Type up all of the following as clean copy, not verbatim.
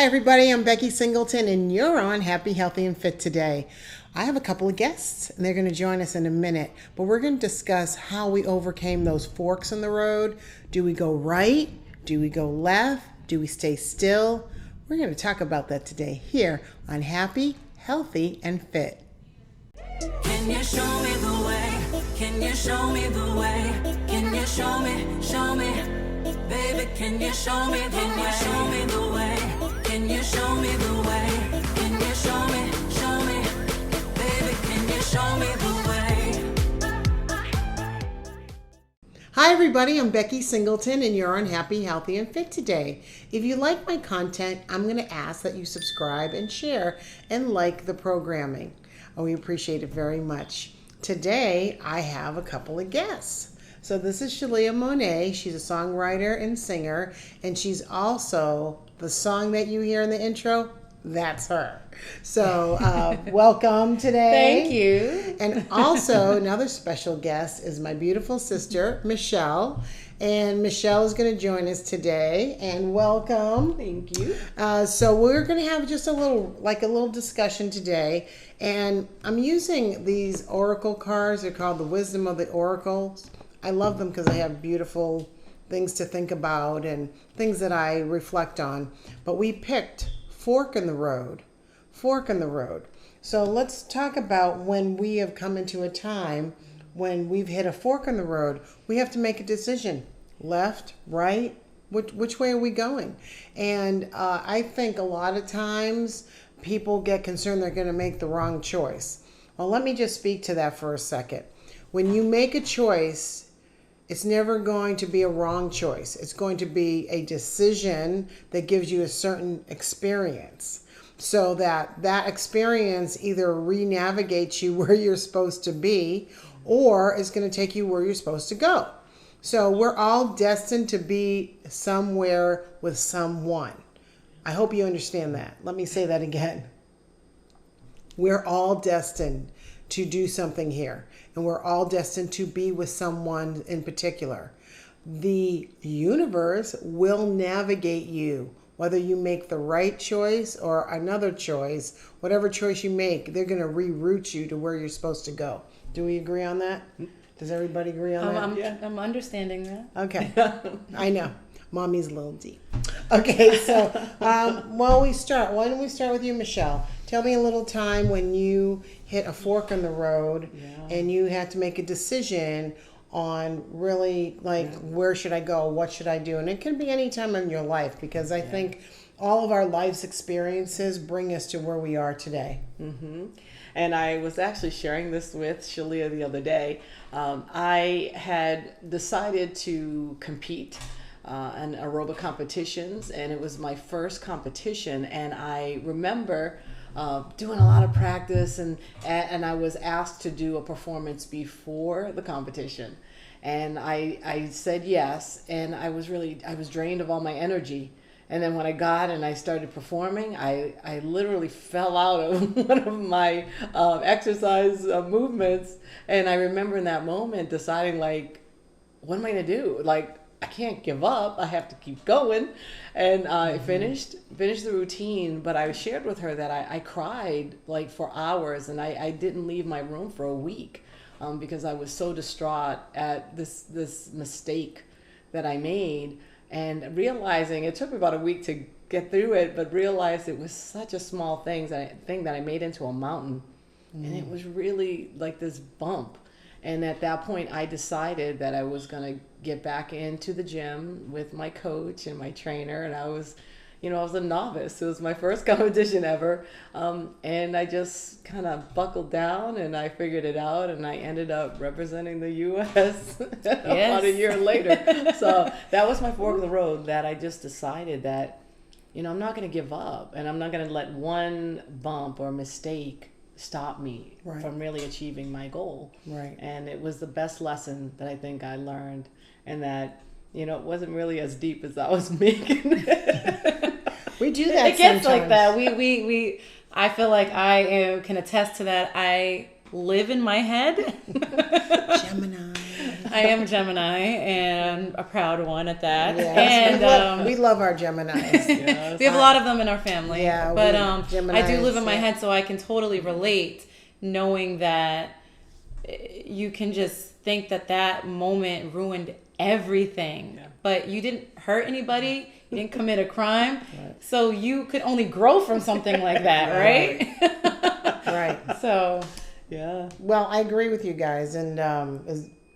Hi everybody, I'm Becky Singleton and you're on Happy, Healthy, and Fit today. I have a couple of guests and they're going to join us in a minute, but we're going to discuss how we overcame those forks in the road. Do we go right? Do we go left? Do we stay still? We're going to talk about that today here on Happy, Healthy, and Fit. Can you show me the way? Can you show me the way? Can you show me? Baby, can you show me the way? Can you show me the way? Can you show me the way? Can you show me? Baby, can you show me the way? Hi everybody, I'm Becky Singleton and you're on Happy, Healthy, and Fit today. If you like my content, I'm going to ask that you subscribe and share and like the programming. We appreciate it very much. Today, I have a couple of guests. So this is Sheleah Monéa. She's a songwriter and singer, and she's also the song that you hear in the intro. That's her. So welcome today. Thank you. And also another special guest is my beautiful sister, Michelle. And Michelle is going to join us today. And welcome. Thank you. So we're going to have just a little discussion today. And I'm using these oracle cards. They're called the Wisdom of the Oracles. I love them because they have beautiful things to think about and things that I reflect on. But we picked fork in the road. Fork in the road. So let's talk about when we have come into a time when we've hit a fork in the road. We have to make a decision. Left, right, which way are we going? And I think a lot of times people get concerned they're going to make the wrong choice. Well, let me just speak to that for a second. When you make a choice, it's never going to be a wrong choice. It's going to be a decision that gives you a certain experience. So that experience either re-navigates you where you're supposed to be or is going to take you where you're supposed to go. So we're all destined to be somewhere with someone. I hope you understand that. Let me say that again. We're all destined to do something here. And we're all destined to be with someone in particular. The universe will navigate you. Whether you make the right choice or another choice, whatever choice you make, they're going to reroute you to where you're supposed to go. Do we agree on that? Does everybody agree on that? I'm understanding that. Okay. I know. Mommy's a little deep. Okay, so why don't we start with you, Michelle? Tell me a little time when you hit a fork in the road and you had to make a decision on really where should I go? What should I do? And it can be any time in your life because I think all of our life's experiences bring us to where we are today. Mm-hmm. And I was actually sharing this with Sheleah the other day. I had decided to compete in aerobic competitions, and it was my first competition. And I remember doing a lot of practice, and I was asked to do a performance before the competition. And I said yes, and I was drained of all my energy. And then when I got and I started performing, I literally fell out of one of my exercise movements. And I remember in that moment deciding, what am I going to do? I can't give up. I have to keep going. And I finished the routine, but I shared with her that I cried for hours, and I didn't leave my room for a week because I was so distraught at this mistake that I made. And realizing, it took me about a week to get through it, but realized it was such a small thing that I made into a mountain. And it was really like this bump. And at that point, I decided that I was going to get back into the gym with my coach and my trainer. And I was a novice. It was my first competition ever. And I just kind of buckled down and I figured it out. And I ended up representing the U.S. about a year later. So that was my fork in the road, that I just decided that, I'm not going to give up. And I'm not going to let one bump or mistake stop me from really achieving my goal. Right. And it was the best lesson that I think I learned, and that, it wasn't really as deep as I was making it. We do that It gets sometimes. like that. I feel like can attest to that. I live in my head. Gemini. I am Gemini, and a proud one at that. Yes, And we love our Geminis. Yes. we have a lot of them in our family. Yeah, but I do live in Geminis, my yeah. head, so I can totally relate, knowing that you can just think that moment ruined everything. Yeah. But you didn't hurt anybody. You didn't commit a crime. So you could only grow from something like that, right? Right. So, Yeah. Well, I agree with you guys, and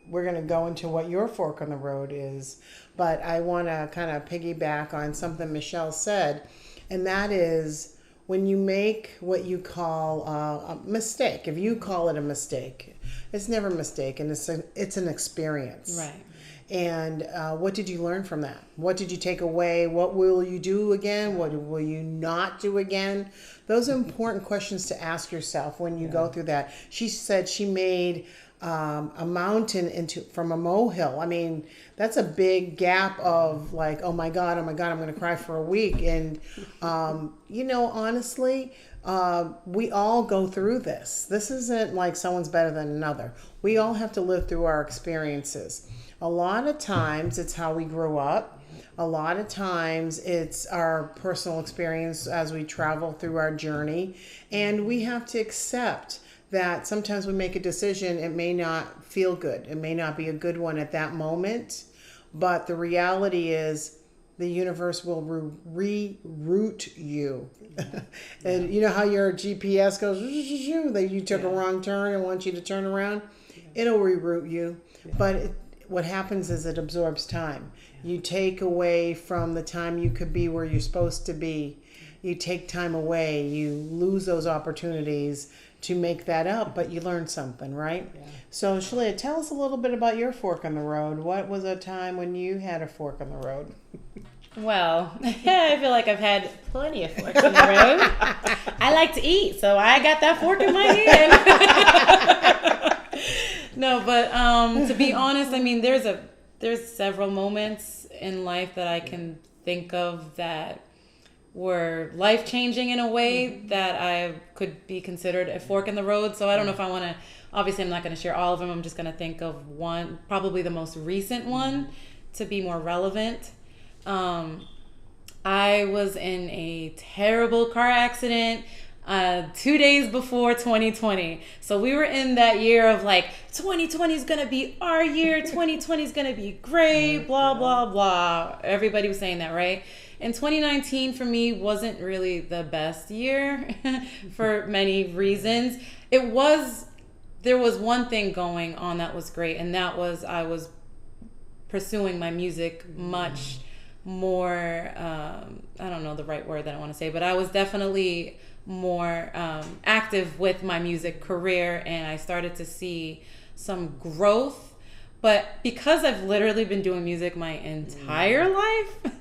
we're going to go into what your fork on the road is. But I want to kind of piggyback on something Michelle said, and that is when you make what you call a mistake. If you call it a mistake, it's never a mistake, and it's an experience. right. And what did you learn from that? What did you take away? What will you do again? What will you not do again? Those are important questions to ask yourself when you go through that. She said she made a mountain from a molehill. I mean, that's a big gap of like, oh my God, I'm going to cry for a week. And, honestly, we all go through this. This isn't like someone's better than another. We all have to live through our experiences. A lot of times it's how we grew up. A lot of times it's our personal experience as we travel through our journey. And we have to accept that sometimes we make a decision, it may not feel good. It may not be a good one at that moment. But the reality is the universe will reroute you. And you know how your GPS goes, that you took a wrong turn and wants you to turn around? It'll reroute you. But what happens is it absorbs time. You take away from the time you could be where you're supposed to be. You take time away. You lose those opportunities to make that up, but you learn something, right? Yeah. So, Sheleah, tell us a little bit about your fork on the road. What was a time when you had a fork on the road? Well, I feel like I've had plenty of forks in the road. I like to eat, so I got that fork in my hand. No, but to be honest, I mean, there's several moments in life that I can think of that were life-changing in a way that I could be considered a fork in the road. So I don't know if I want to, obviously I'm not going to share all of them. I'm just going to think of one, probably the most recent one to be more relevant. I was in a terrible car accident 2 days before 2020. So we were in that year of like, 2020 is going to be our year. 2020 is going to be great, blah, blah, blah. Everybody was saying that, right? And 2019 for me wasn't really the best year for many reasons. There was one thing going on that was great, and that was I was pursuing my music much more, I don't know the right word that I want to say, but I was definitely more active with my music career, and I started to see some growth. But because I've literally been doing music my entire life,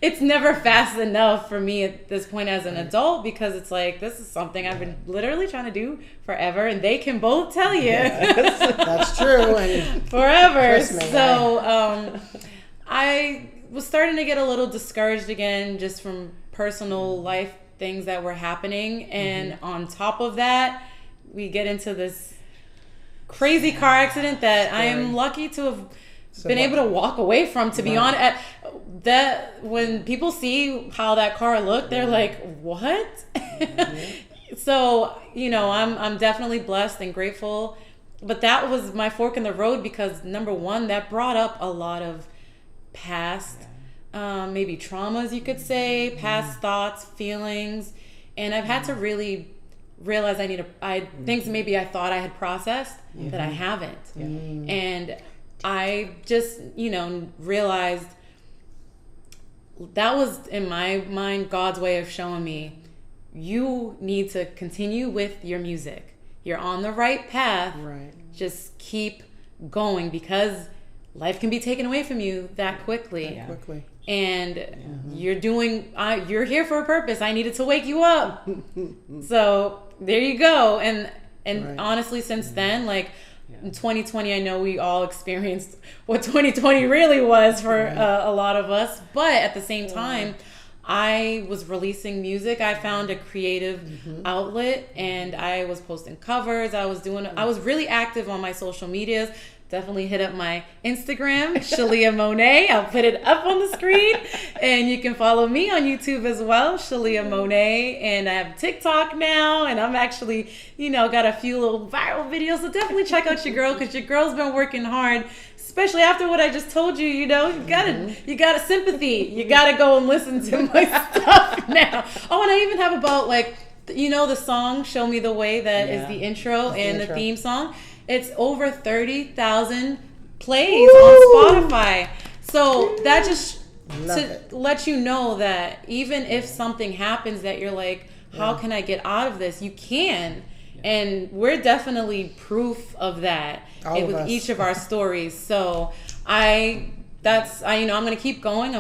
it's never fast enough for me at this point as an adult, because it's like, this is something I've been literally trying to do forever, and they can both tell you. Yes, that's true. And forever. Trust me, So I was starting to get a little discouraged again, just from personal life things that were happening. And on top of that, we get into this crazy car accident that I am lucky to have been able to walk away from, to be honest. That when people see how that car looked, they're like, what? So, I'm definitely blessed and grateful. But that was my fork in the road, because number one, that brought up a lot of past maybe traumas, you could say, past thoughts, feelings. And I've had to really realize things maybe I thought I had processed that I haven't. And I just, realized that was, in my mind, God's way of showing me, you need to continue with your music. You're on the right path. Right. Just keep going, because life can be taken away from you that quickly. Quickly. And you're here for a purpose. I needed to wake you up. So there you go. And honestly, since then, like in 2020, I know we all experienced what 2020 really was for a lot of us. But at the same time, I was releasing music. I found a creative outlet, and I was posting covers. I was really active on my social medias. definitely hit up my Instagram, Sheleah Monéa. I'll put it up on the screen. And you can follow me on YouTube as well, Sheleah Monéa. And I have TikTok now, and I'm actually, got a few little viral videos. So definitely check out your girl, because your girl's been working hard. Especially after what I just told you, you got a sympathy. You gotta go and listen to my stuff now. Oh, and I even have about the song "Show Me the Way" that is the intro and the theme song. It's over 30,000 plays on Spotify. So that just let you know that even if something happens that you're like, how can I get out of this? You can. And we're definitely proof of that with each of our stories. So I'm going to keep going.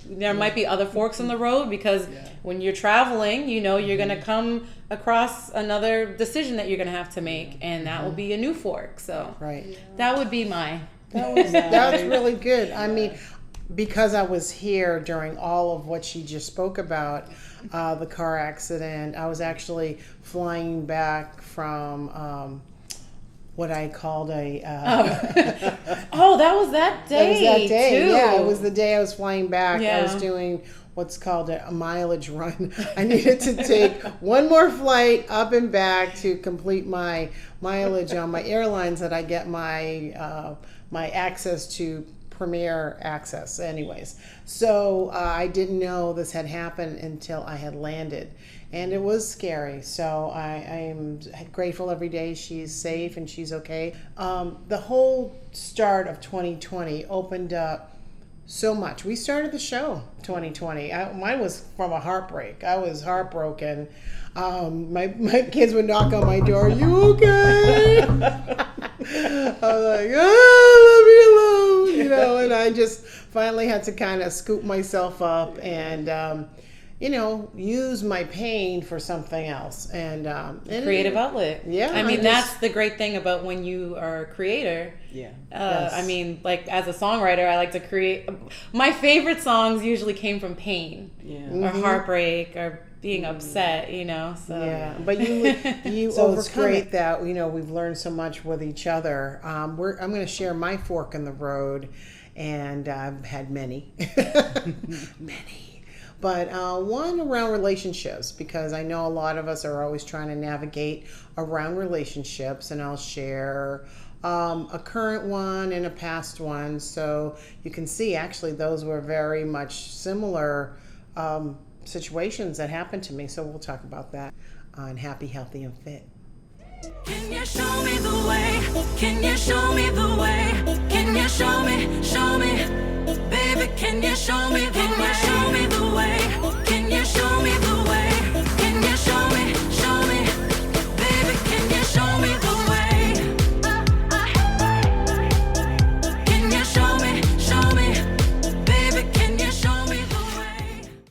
There might be other forks in the road, because when you're traveling, you're going to come across another decision that you're going to have to make, and that will be a new fork. So that would be that's really good. I mean, because I was here during all of what she just spoke about, the car accident, I was actually flying back from what I called that was that day. That was that day. Too. Yeah, it was the day I was flying back. Yeah. I was doing what's called a mileage run. I needed to take one more flight up and back to complete my mileage on my airlines, that I get my my access to Premier access anyways. So I didn't know this had happened until I had landed, and it was scary. So I am grateful every day she's safe and she's okay. The whole start of 2020 opened up so much. We started the show 2020. Mine was from a heartbreak. I was heartbroken. My kids would knock on my door. Are you okay? I was like, leave me alone, and I just finally had to kind of scoop myself up and, use my pain for something else. And creative outlet. Yeah. I mean, that's the great thing about when you are a creator. Yeah. Yes. I mean, like, as a songwriter, I like to create. My favorite songs usually came from pain or heartbreak or being upset, So yeah, but you So overcome great that we've learned so much with each other. I'm going to share my fork in the road, and I've had many, many, but one around relationships, because I know a lot of us are always trying to navigate around relationships, and I'll share a current one and a past one, so you can see actually those were very much similar situations that happened to me. So we'll talk about that on Happy, Healthy, and Fit. Can you show me the way? Can you show me the way? Can you show me, baby? Can you show me the way?